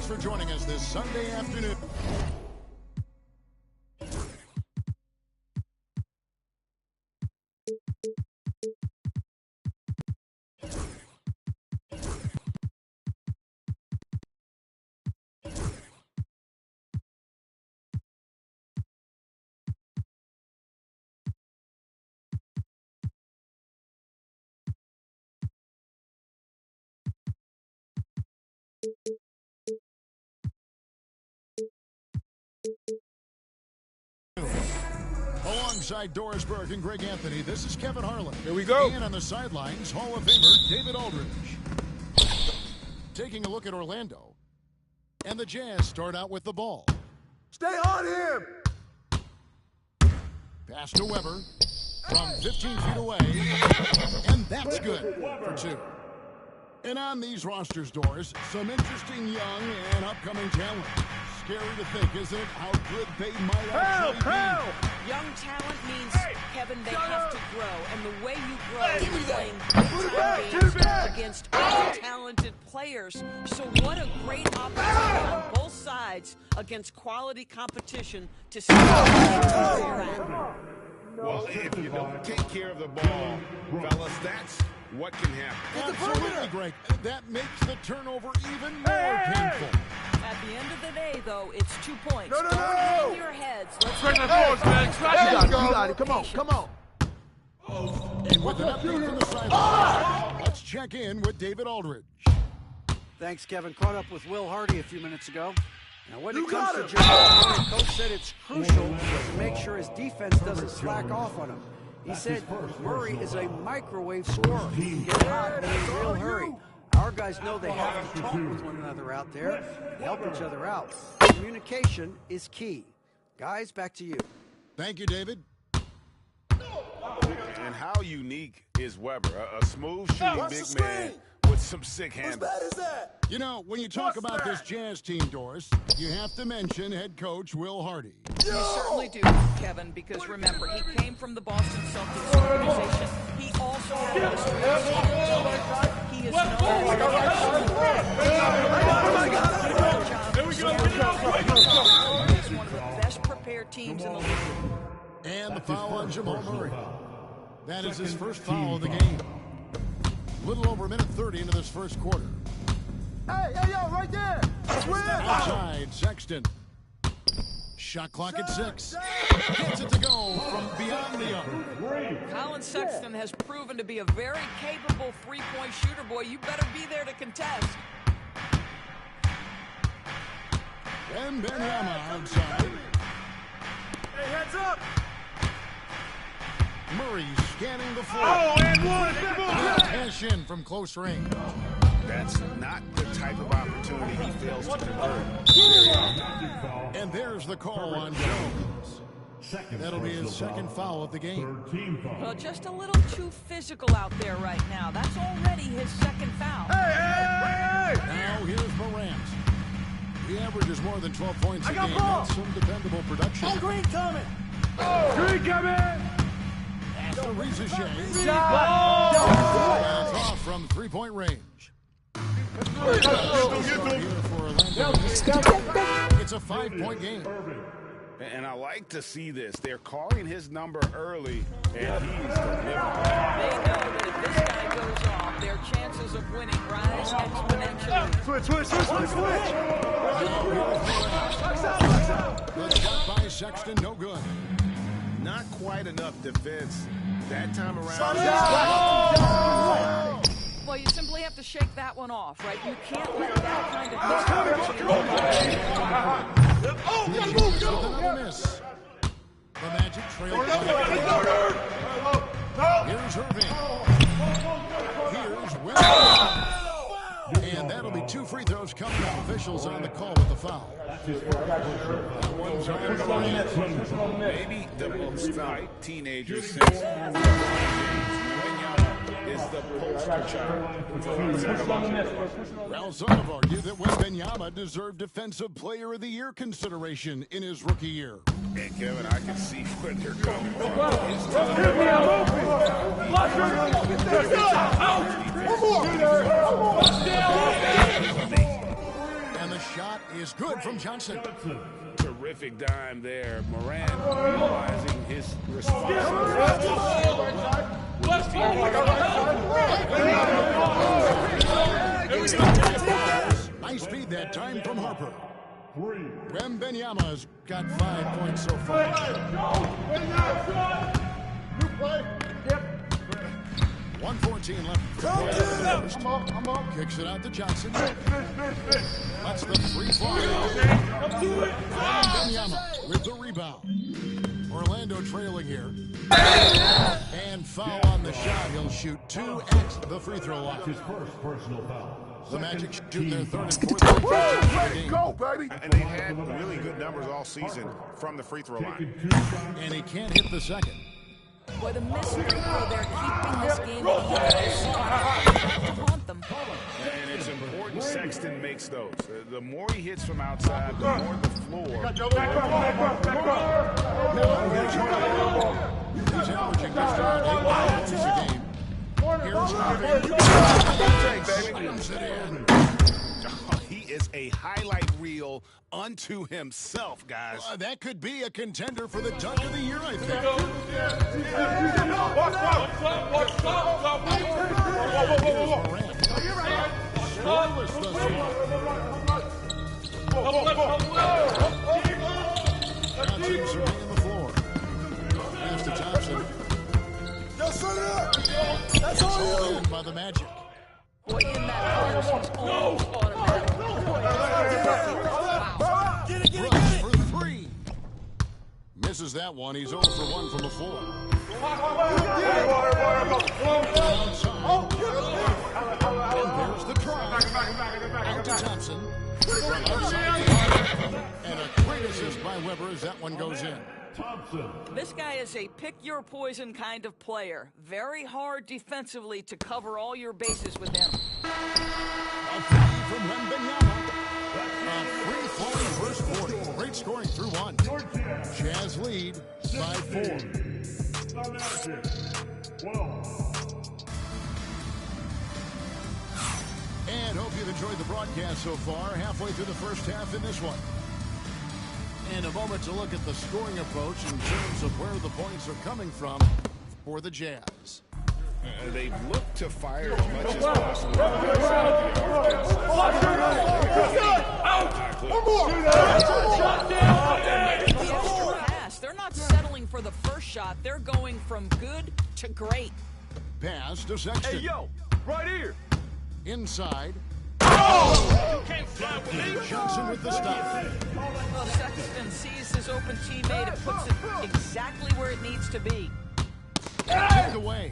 Thanks for joining us this Sunday afternoon. Alongside Doris Burke and Greg Anthony, this is Kevin Harlan. Here we go. And on the sidelines, Hall of Famer David Aldridge. Taking a look at Orlando. And the Jazz start out with the ball. Stay on him! Pass to Weber from 15 feet away. And that's good for two. And on these rosters, Doris, some interesting young and upcoming talent. Scary to think, isn't it, how good they might actually be? Young talent means, Kevin, they have to grow. And the way you grow is playing big-time games against other talented players. So what a great opportunity on both sides against quality competition to see where you're at. Well, if you don't take care of the ball, fellas, that's what can happen. Absolutely, Greg. That makes the turnover even more painful. At the end of the day, though, it's 2 points. No. Don't hang your heads. Let's Straight the floors, man. You got it. Come on. And with an update from the sideline, let's check in with David Aldridge. Thanks, Kevin. Caught up with Will Hardy a few minutes ago. Now, when it comes to Jamal Murray, Coach said it's crucial to make sure his defense doesn't slack off on him. He said Murray is a microwave scorer. He can get hot in a real hurry. Our guys know they have to talk with one another out there and help each other out. Communication is key. Guys, back to you. Thank you, David. And how unique is Weber? A smooth shooting big man with some sick handles. You know, when you talk about this Jazz team, Doris, you have to mention head coach Will Hardy. You certainly do, Kevin, because remember, he came from the Boston Celtics organization. He also had a history of He is known as one of the best prepared teams in the league. And the foul on Jamal Murray. That is his first foul of the game. Little over a minute 30 into this first quarter. Hey, right there. Outside, Sexton. Shot clock at 6. Gets it to go from beyond the arc. Colin Sexton has proven to be a very capable three-point shooter, boy. You better be there to contest. And Benyama outside. Hey, heads up. Murray scanning the floor. Oh, and one. Cash in from close range. That's not the type of opportunity he fails to convert. And there's the call on Jones. That'll be his second foul of the game. Well, just a little too physical out there right now. That's already his second foul. Hey! Now here's Morant. He averages more than 12 points a game. That's some dependable production. Green coming. Pass to Ricochet. And it's off from three-point range. It's a 5-point game. And I like to see this. They're calling his number early, and he's delivering. They know that if this guy goes off, their chances of winning rise exponentially. Switch. The shot by Sexton, no good. Not quite enough defense that time around. Well, you simply have to shake that one off, right? You can't let that kind of Miss. The Magic trail. Here's Irving. Here's Will. And that'll be 2 free throws coming up. Officials on the call with the foul. Maybe the most fight teenagers since is the poster child. Well, some have argued that Wembanyama deserved Defensive Player of the Year consideration in his rookie year. And Kevin, I can see where they're coming And the shot is good from Johnson. Terrific dime there. Morant realizing his responsibility. Nice feed that time from Harper. Wembenyama's got 5 points so far. 1:14 left. Kicks it out to Johnson. That's the free fly. Wembenyama with the rebound. Orlando trailing here. And foul on the shot. He'll shoot 2 at the free throw line. His first personal foul. The Magic shoot their third and fourth free throws of the game. Go, baby! And they've had really good numbers all season from the free throw line. And he can't hit the second. Boy, the missed free throw there, keeping this game to haunt them. And it's important Sexton makes those. The more he hits from outside, the more the floor. He's averaging just around 8 points a game. Here's He is a highlight reel unto himself, guys. That could be a contender for the dunk of the year, I think. Scoreless thus far. Johnson surveying the floor. Pass to Thompson. That's all in by the Magic. Boy, in that course, he's almost automatic. Brooks for 3. Misses that one. He's 0 for 1 from the floor. And there's the try. Out to Thompson. And a great assist by Weber as that one goes in. Thompson. This guy is a pick-your-poison kind of player. Very hard defensively to cover all your bases with him. A three from Wembenyama. A free-flowing first quarter. Great scoring through 1. Jazz lead by 4. And hope you've enjoyed the broadcast so far. Halfway through the first half in this one. And a moment to look at the scoring approach in terms of where the points are coming from for the Jazz. They've looked to fire as much as possible. They're not settling for the first shot. They're going from good to great. Pass to Sexton. Hey, yo, right here. Inside. You can't fly with me. Johnson with the stop. Well, Sexton sees his open teammate and puts it exactly where it needs to be. Kicked away.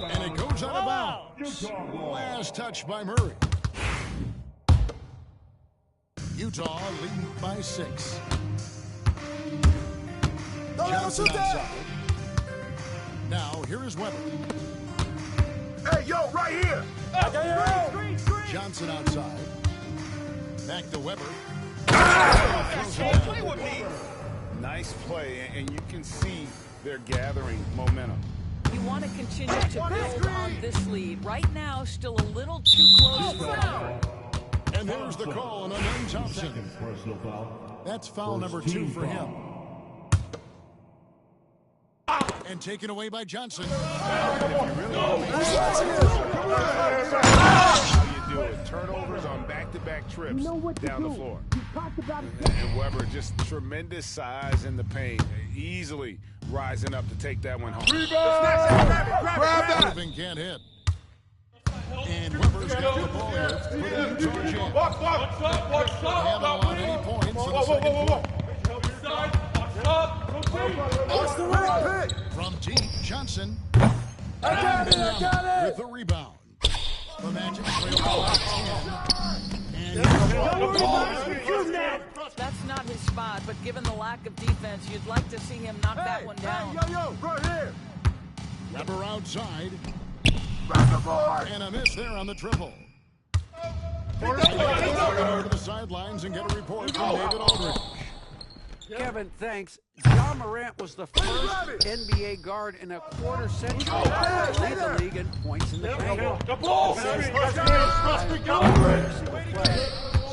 And it goes out of bounds. Last touch by Murray. Utah leading by 6. Johnson outside. Now, here is Weber. Hey, yo, right here. Johnson outside. Back to Weber. Play with me. Nice play, and you can see they're gathering momentum. You want to continue to build on this lead. Right now, still a little too close for them. And there's the call on Amen Thompson. Personal foul. That's foul number 2 for him. And taken away by Johnson. How you do it? Turnovers on back-to-back trips down the floor. And Weber, just tremendous size in the paint, easily rising up to take that one home. Grab that. Irving can't hit. And Weber's got the ball here for the Utah Jazz. Haven't allowed any points in the second quarter. From deep, Johnson. And with the rebound. The Magic trail by 10. That's not his spot, but given the lack of defense, you'd like to see him knock that one down. Yo, right here. Weber outside. Grab the board. And a miss there on the triple. Go to the sidelines and get a report from David Aldridge. Kevin, thanks. John Morant was the first NBA guard in a quarter century to lead the league in points in the paint.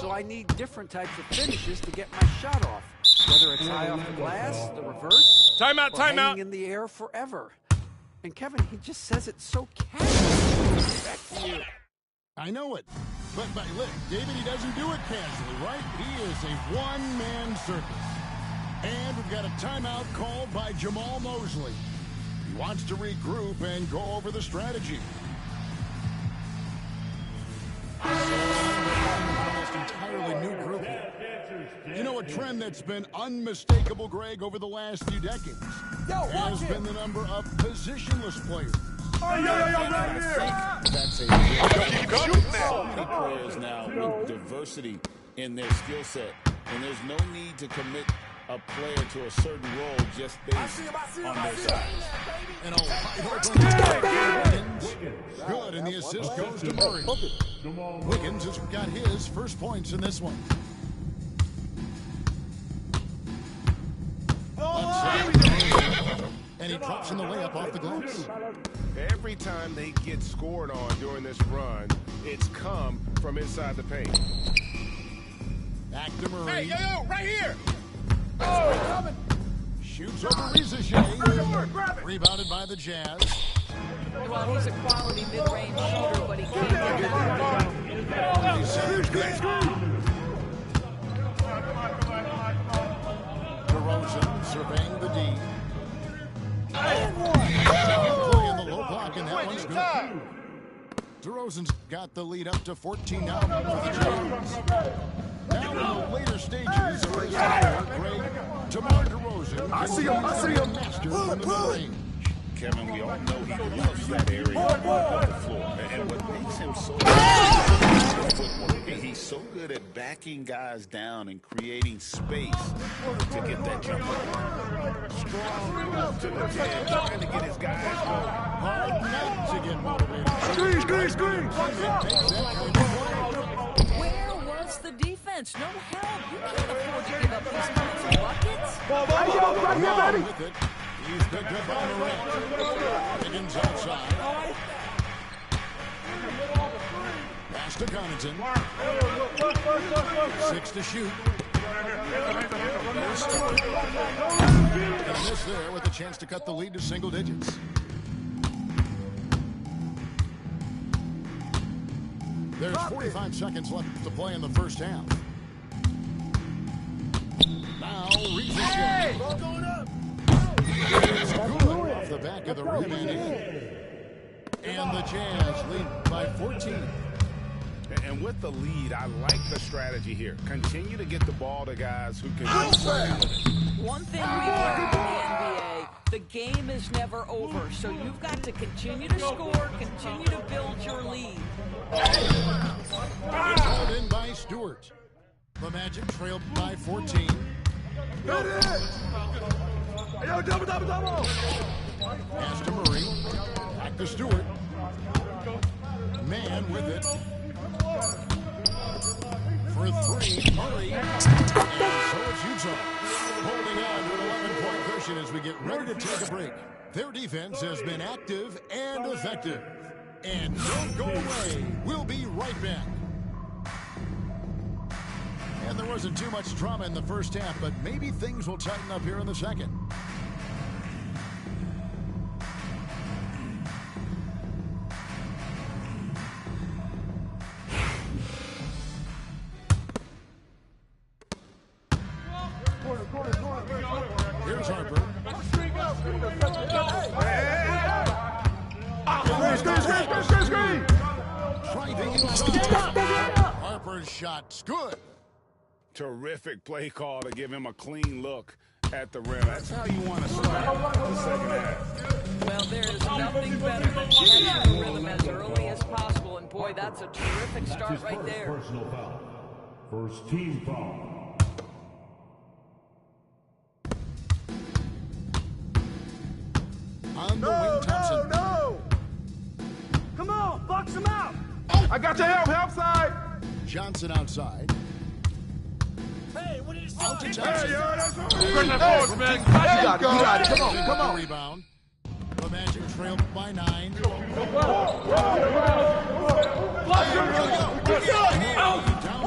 so I need different types of finishes to get my shot off. Whether it's high off the glass, the reverse, Timeout, or timeout. hanging in the air forever. And Kevin, he just says it so casually. Back to you. I know it. But look, David, he doesn't do it casually, right? He is a one-man circus. And we've got a timeout called by Jamal Mosley. He wants to regroup and go over the strategy. Almost entirely new group here. You know, a trend that's been unmistakable, Greg, over the last few decades has been the number of positionless players. That's a many players now with diversity in their skill set, and there's no need to commit a player to a certain role just based on their size. And a wide open good, and the assist goes to Murray. Wiggins has got his first points in this one. And he drops in the layup off the glass. Every time they get scored on during this run, it's come from inside the paint. Back to Murray. Hey, yo, right here. Shoots over Riza. Rebounded by the Jazz. Well, he's a quality mid-range shooter, but he can't get that. DeRozan surveying the D. Playing the low block, and that one's good. DeRozan's got the lead up to 14 now for the Jazz. Now in the later stages of this year, Greg, DeMar DeRozan. I see him. Master from the mid-range. Kevin, we all know he loves that area of the floor. And what makes him so good is footwork. He's so good at backing guys down and creating space to get that jump. Strong to the 10, trying to get his guys going. Hard not to get motivated. Screen. Where was the defense? No help. You can't afford to give up these kinds of buckets. Wrong with it. He's picked up by Morant. Higgins outside. Pass to Connaughton. 6 to shoot. And miss there with a chance to cut the lead to single digits. There's 45 seconds left to play in the first half. Now, Riza. Ball going up. It's good off the back of the rim and in. And the Jazz lead by 14. And with the lead, I like the strategy here. Continue to get the ball to guys who can do something with it. One thing we've learned in the NBA, the game is never over, so you've got to continue to score, continue to build your lead. It's hauled in by Stewart. The Magic trailed by 14. Yo, double. Pass to Murray. Back to Stewart. Man with it. For 3, Murray. And so it's Utah. Holding on to an 11-point cushion as we get ready to take a break. Their defense has been active and effective. And don't go away. We'll be right back. And there wasn't too much drama in the first half, but maybe things will tighten up here in the second. Here's Harper. Screen. Driving. Harper's shot's good. Terrific play call to give him a clean look at the rim. That's how you want to start the second half. Well, there is nothing better than catching the rhythm as early as possible, and boy, that's a terrific start right there. Personal foul. First team foul. On the wing, Thompson. No. Come on, box him out. I got your help side. Johnson outside. Out to Thompson. That's Bring that forward, man. You got it. Come on. Rebound. The Magic trailed by 9. Down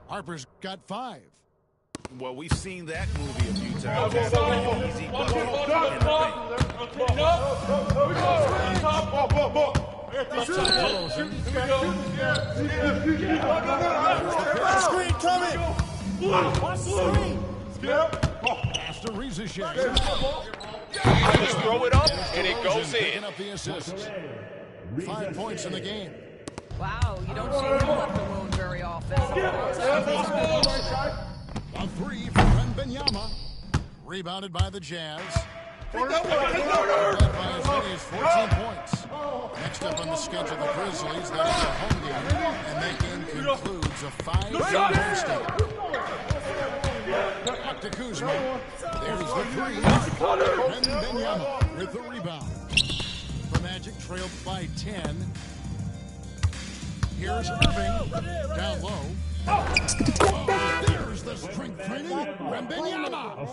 Harper's got 5. Well, we've seen that movie a few times. Easy bucket in Screen coming! Watch the screen! After Reza Shea. I just throw it up and it goes in. Picking up the assists. 5 points in the game. Wow, you don't see him left alone very often. A 3 for Wembanyama. Rebounded by the Jazz. Led by as many as 14 points. Next up on the schedule, the Grizzlies. That is a home game. And that game concludes a 5-game homestand. Back to Kuzma. There's the 3. Wembanyama with the rebound. The Magic trailed by 10. Here's Irving. Down low. There's the strength training. Wembanyama.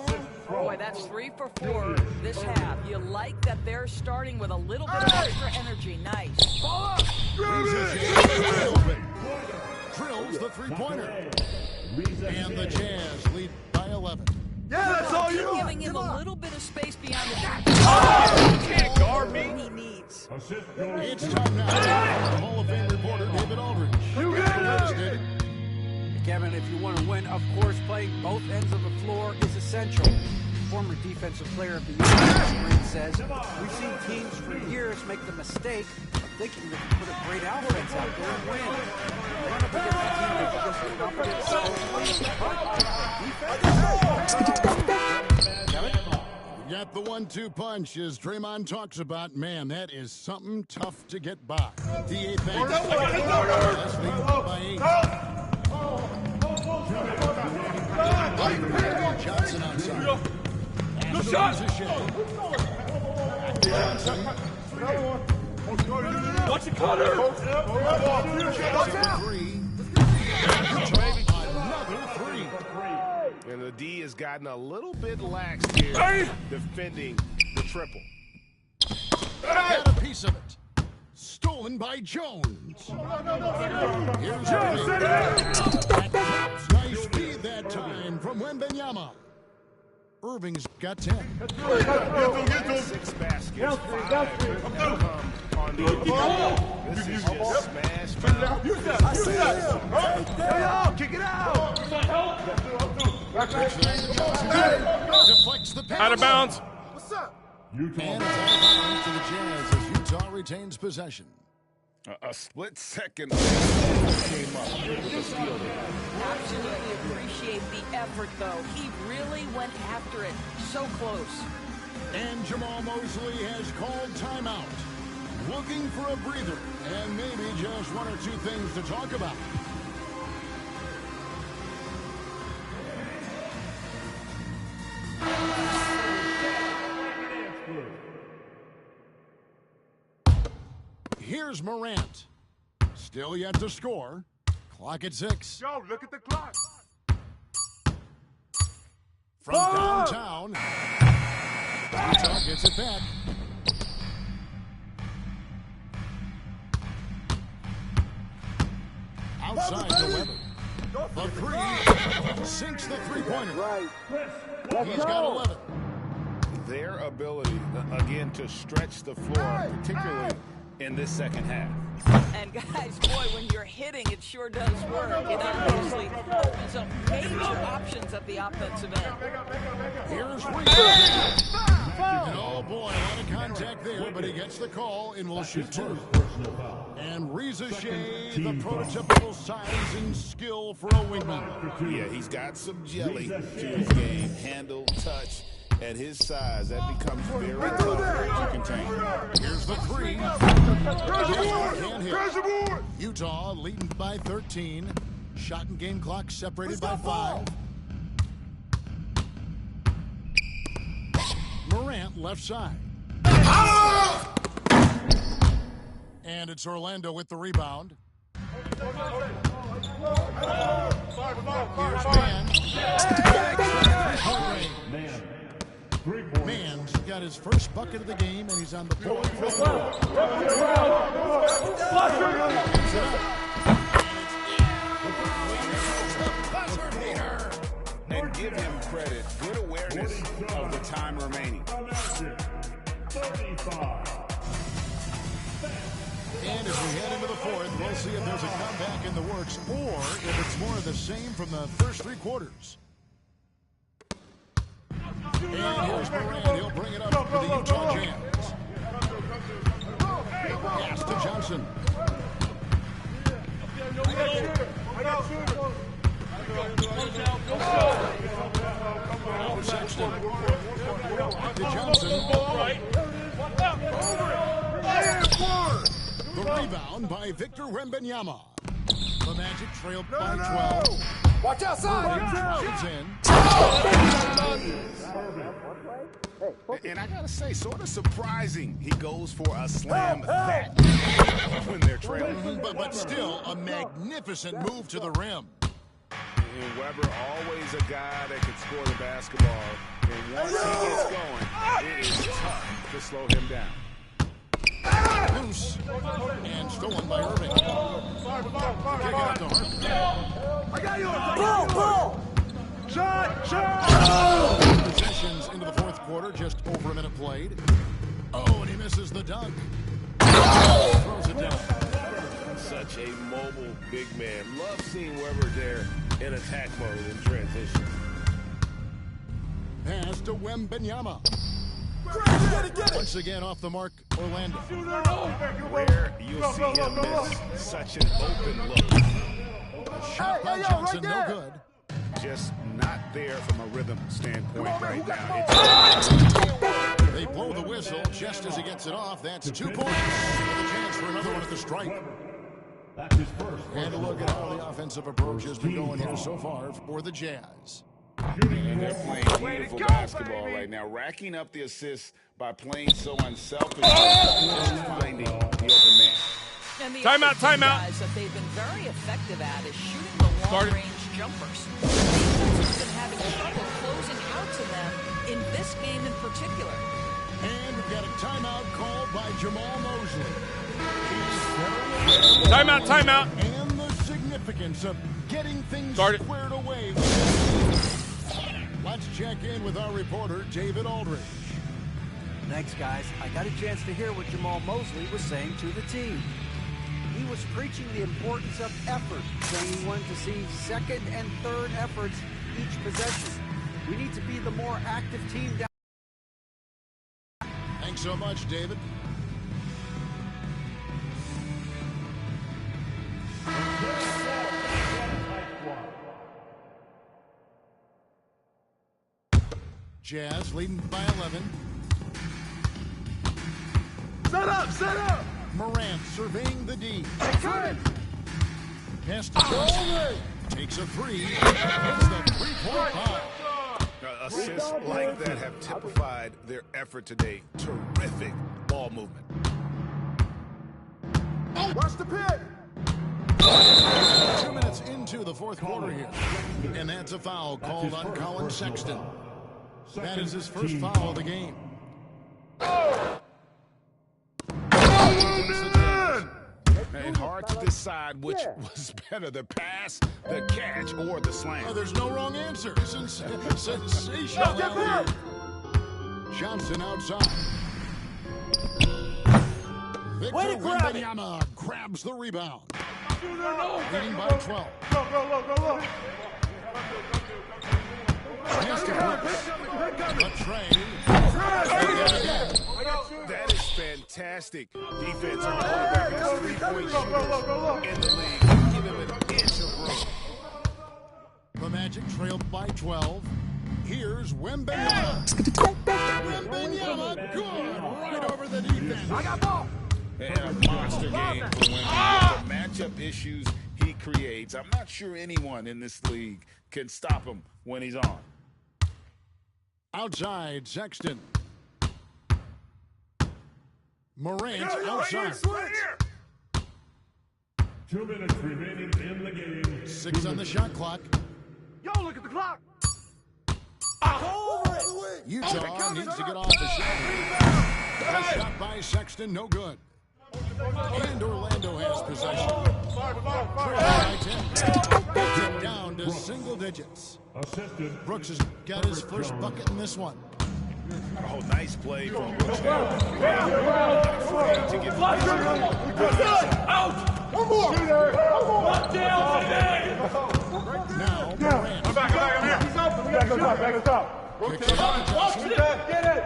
Boy, that's 3 for 4 this half. You like that they're starting with a little bit of extra energy. Nice. Drills the three-pointer. And the Jazz lead by 11. Yeah, that's all you. Giving him a little bit of space beyond the Can't guard me. he needs. It's time now for Hall of Fame reporter David Aldridge. You got it. Kevin, if you want to win, of course, playing both ends of the floor is essential. Former defensive player of the year says, we've seen teams for years make the mistake of thinking they can put a great offense out there and win. Run up against a team that just confidence, You got the 1-2 punch as Draymond talks about. Man, that is something tough to get by. The 8 bank. That's leading by 8. Johnson outside. Good shot. Johnson. Watch it, Connor. Another 3. And the D has gotten a little bit lax here defending the triple. Got a piece of it. Stolen by Jones. Here's nice feed that time from Wembanyama. Irving's got 10. 6 baskets, 5 come on the This is just smash foul. Kick it out. Deflects the pass. Out of bounds. What's up? And it's out of bounds to the Jazz as Utah retains possession. A split second came up with the steal there. Absolutely appreciate the effort, though. He really went after it. So close. And Jamal Mosley has called timeout. Looking for a breather and maybe just 1 or 2 things to talk about. Here's Morant. Still yet to score. Clock at 6. Yo, look at the clock. From downtown. Utah gets it back. Outside to Weber. The 3 sinks the three-pointer. He's got 11. Their ability, again, to stretch the floor, particularly in this second half. And guys, boy, when you're hitting, it sure does work. It obviously opens up major options at the offensive end. Here's Reza. And oh boy, a lot of contact there, but he gets the call and will shoot 2. And Reza Shea, the prototypical size and skill for a wingman. Yeah, he's got some jelly to his game. Handle, touch. At his size, that becomes very tough to contain. Here's the 3. Can't hit. Utah leading by 13. Shot and game clock separated by 5. Morant left side. And it's Orlando with the rebound. Here's Man. Mann's got his first bucket of the game, and he's on the floor. And give him credit. Good awareness of the time remaining. 35. And as we head into the fourth, we'll see if there's a comeback in the works or if it's more of the same from the first three quarters. And here's Moran. He'll bring it up for the Utah Jazz. Pass to Johnson. Sexton. To Johnson. The rebound by Victor Wembanyama. The Magic trailed by 12. Watch outside. Drives in. And I gotta say, sort of surprising, he goes for a slam that when they're trailing. But still, a magnificent move to the rim. And Weber, always a guy that can score the basketball. And once he gets going, it is tough to slow him down. Loose and stolen by Irving. Kick it out to Harper. I got you. Pull. Shot. Possessions into the fourth quarter, just over a minute played. Oh, and he misses the dunk. Throws it down. Such a mobile big man. Love seeing Weber there in attack mode in transition. Pass to Wembanyama. Once again off the mark, Orlando. Rare you'll see him miss such an open look. Shot by Johnson, no good. Just not there from a rhythm standpoint right now. They blow the whistle just as he gets it off. That's 2 points. With a chance for another one at the strike. That's his first. And a look at how the offensive approach has been going here so far for the Jazz. And they're playing beautiful basketball right now, racking up the assists by playing so unselfishly, just finding the open man. And the Timeout. guys that they've been very effective at is shooting the long-range jumpers. The defense has been having trouble closing out to them in this game in particular. And we've got a timeout called by Jamal Mosley. Timeout. And the significance of getting things squared away. Let's check in with our reporter, David Aldridge. Thanks, guys. I got a chance to hear what Jamal Mosley was saying to the team. He was preaching the importance of effort, saying he wanted to see second and third efforts each possession. We need to be the more active team down. Thanks so much, David. Jazz leading by 11. Set up. Morant surveying the D. Good. Pass to Johnson. Takes a three. Hits the three-point foul. Assists like that have typified their effort today. Terrific ball movement. Watch the pit. 2 minutes into the fourth quarter here. And that's a foul called on Colin Sexton. That is his first foul of the game. And hard to decide which was better, the pass, the catch, or the slam. Oh, there's no wrong answer. Sensational. Johnson outside. Victor Wembanyama grabs the rebound. Leading by 12. Go. That is fantastic defense on the quarterback. That's 3-point shooters in the league. Give him an inch of room. The Magic trailed by 12. Here's Wembanyama. Wembanyama, good, right over the defense. I got ball. And a monster game for Wembanyama. The matchup issues he creates, I'm not sure anyone in this league can stop him when he's on. Outside, Sexton. Morant outside. 2 minutes remaining in the game. 6 on the shot clock. Yo, look at the clock. Go over it. Utah needs to get off the shot. A shot by Sexton, no good. And Orlando has possession. By 10. Gets it down to single digits. Brooks has got his first bucket in this one. Oh, nice play from Brooks. Out! One more! One down! Now, Morant. I'm here. He's up. Back us up. Kicks it out to Johnson. Get it!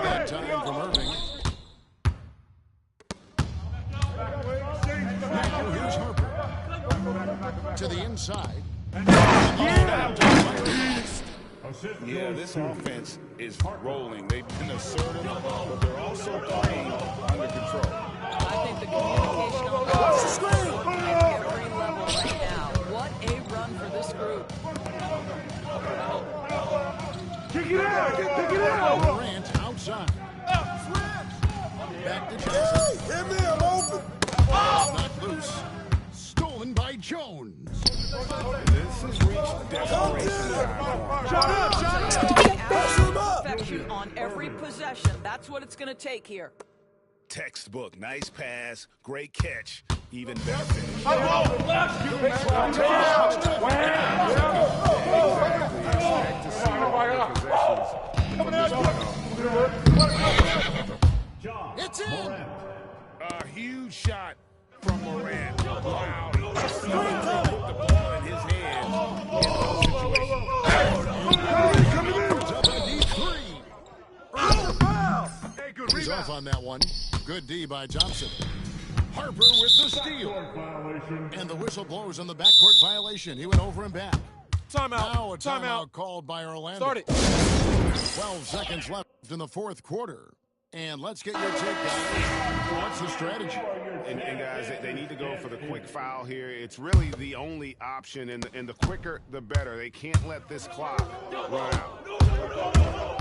That time from Irving. Now here's Harper. To the inside. Yeah, this offense is rolling. They've been assertive, but they're also playing under control. I think the communication on the court at every level right now. What a run for this group. Kick it out! Kick it out! Morant outside. Back to Johnson. Hit me, I'm open! Not loose. Stolen by Jones. This has reached desperation time. Perfection on every possession. That's what it's going to take here. Textbook, nice pass, great catch, even better finish. It's in. A huge shot from Morant. Wow, he just put the ball in his hands in those situations. He's off on that one. Good D by Johnson. Harper with the steal. And the whistle blows on the backcourt violation. He went over and back. Timeout. Now a timeout called by Orlando. Start it. 12 seconds left in the fourth quarter. And let's get your take, guys. What's the strategy? And guys, they need to go for the quick foul here. It's really the only option, and the quicker, the better. They can't let this clock run out.